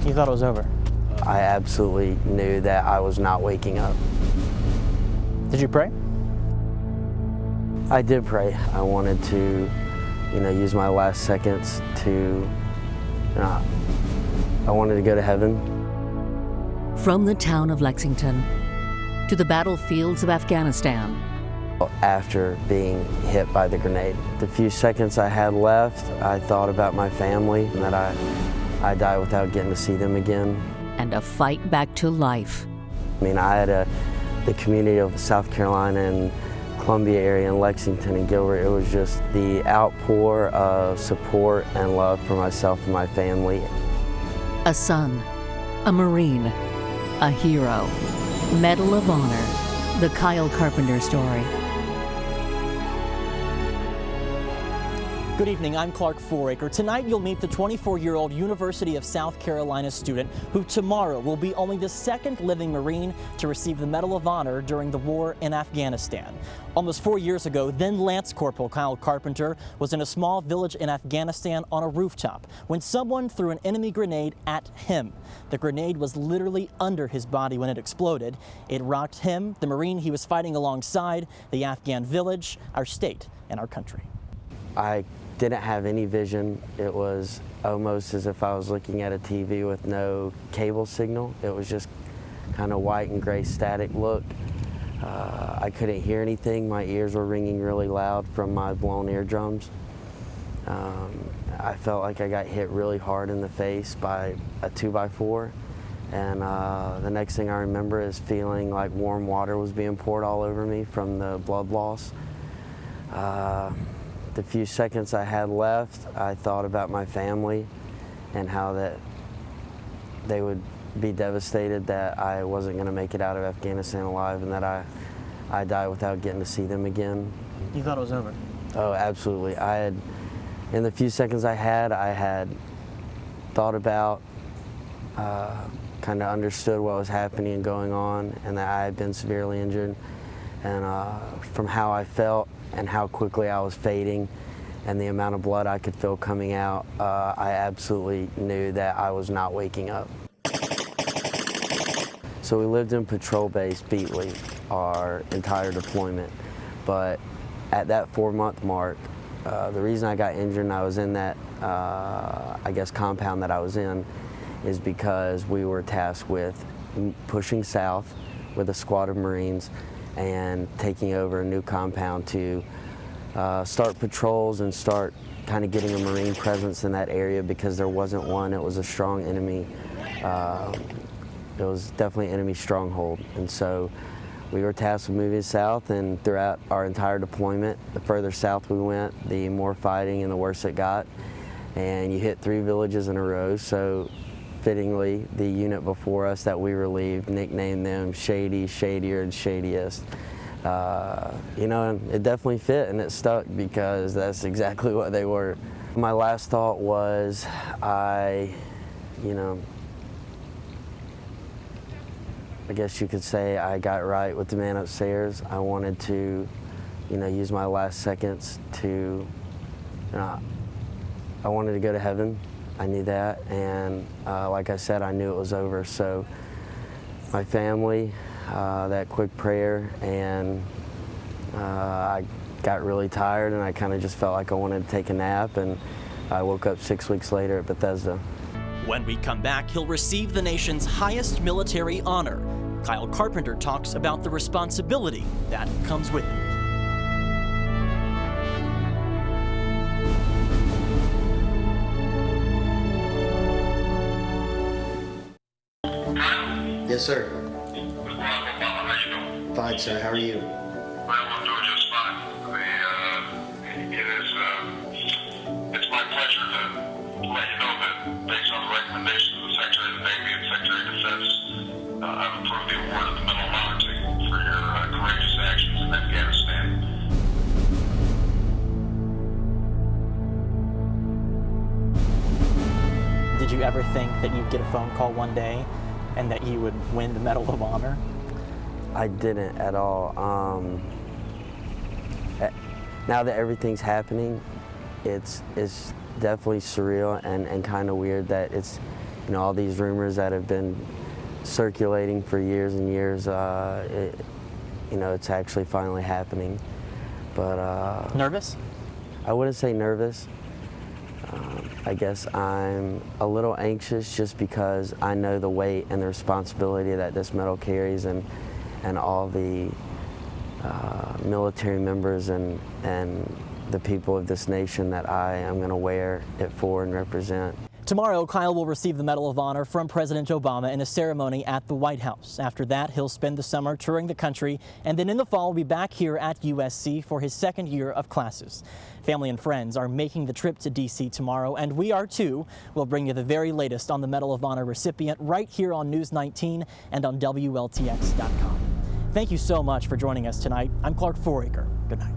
You thought it was over? I absolutely knew that I was not waking up. Did you pray? I did pray. I wanted to, use my last seconds to, I wanted to go to heaven. From the town of Lexington to the battlefields of Afghanistan. After being hit by the grenade, the few seconds I had left, I thought about my family and that I died without getting to see them again. And a fight back to life. I mean, I had the community of South Carolina and Columbia area and Lexington and Gilbert. It was just the outpour of support and love for myself and my family. A son, a Marine, a hero, Medal of Honor, the Kyle Carpenter story. Good evening, I'm Clark Foraker. Tonight you'll meet the 24-year-old University of South Carolina student who tomorrow will be only the second living Marine to receive the Medal of Honor during the war in Afghanistan. Almost 4 years ago, then Lance Corporal Kyle Carpenter was in a small village in Afghanistan on a rooftop when someone threw an enemy grenade at him. The grenade was literally under his body when it exploded. It rocked him, the Marine he was fighting alongside, the Afghan village, our state, and our country. I didn't have any vision. It was almost as if I was looking at a TV with no cable signal. It was just kind of white and gray static look. I couldn't hear anything. My ears were ringing really loud from my blown eardrums. I felt like I got hit really hard in the face by a 2x4. And the next thing I remember is feeling like warm water was being poured all over me from the blood loss. The few seconds I had left, I thought about my family and how that they would be devastated that I wasn't going to make it out of Afghanistan alive and that I died without getting to see them again. You thought it was over? Oh, absolutely. In the few seconds I had thought about, kind of understood what was happening and going on, and that I had been severely injured. And from how I felt and how quickly I was fading and the amount of blood I could feel coming out, I absolutely knew that I was not waking up. So we lived in patrol base Beatley our entire deployment, but at that 4-month mark, the reason I got injured and I was in that, compound that I was in is because we were tasked with pushing south with a squad of Marines and taking over a new compound to start patrols and start kind of getting a Marine presence in that area because there wasn't one. It was a strong enemy. It was definitely an enemy stronghold. And so we were tasked with moving south, and throughout our entire deployment, the further south we went, the more fighting and the worse it got. And you hit 3 villages in a row, so fittingly, the unit before us that we relieved nicknamed them Shady, Shadier, and Shadiest. And it definitely fit and it stuck because that's exactly what they were. My last thought was I guess you could say I got right with the man upstairs. I wanted to, use my last seconds to, I wanted to go to heaven. I knew that, and like I said, I knew it was over. So my family, that quick prayer, and I got really tired and I kind of just felt like I wanted to take a nap, and I woke up 6 weeks later at Bethesda. When we come back, he'll receive the nation's highest military honor. Kyle Carpenter talks about the responsibility that comes with it. Yes, sir. How you doing? Fine, sir. How are you? Well, I'm doing just fine. It's my pleasure to let you know that based on the recommendations of the Secretary of the Navy and Secretary of Defense, I've approved the award of the Medal of Honor to you for your courageous actions in Afghanistan. Did you ever think that you'd get a phone call one day and that you would win the Medal of Honor? I didn't at all. Now that everything's happening, it's definitely surreal and kind of weird that it's You know, all these rumors that have been circulating for years and years, you know, it's actually finally happening. But Nervous? I wouldn't say nervous. I guess I'm a little anxious just because I know the weight and the responsibility that this medal carries, and all the military members and the people of this nation that I am going to wear it for and represent. Tomorrow, Kyle will receive the Medal of Honor from President Obama in a ceremony at the White House. After that, he'll spend the summer touring the country, and then in the fall, will be back here at USC for his second year of classes. Family and friends are making the trip to D.C. tomorrow, and we are too. We'll bring you the very latest on the Medal of Honor recipient right here on News 19 and on WLTX.com. Thank you so much for joining us tonight. I'm Clark Foraker. Good night.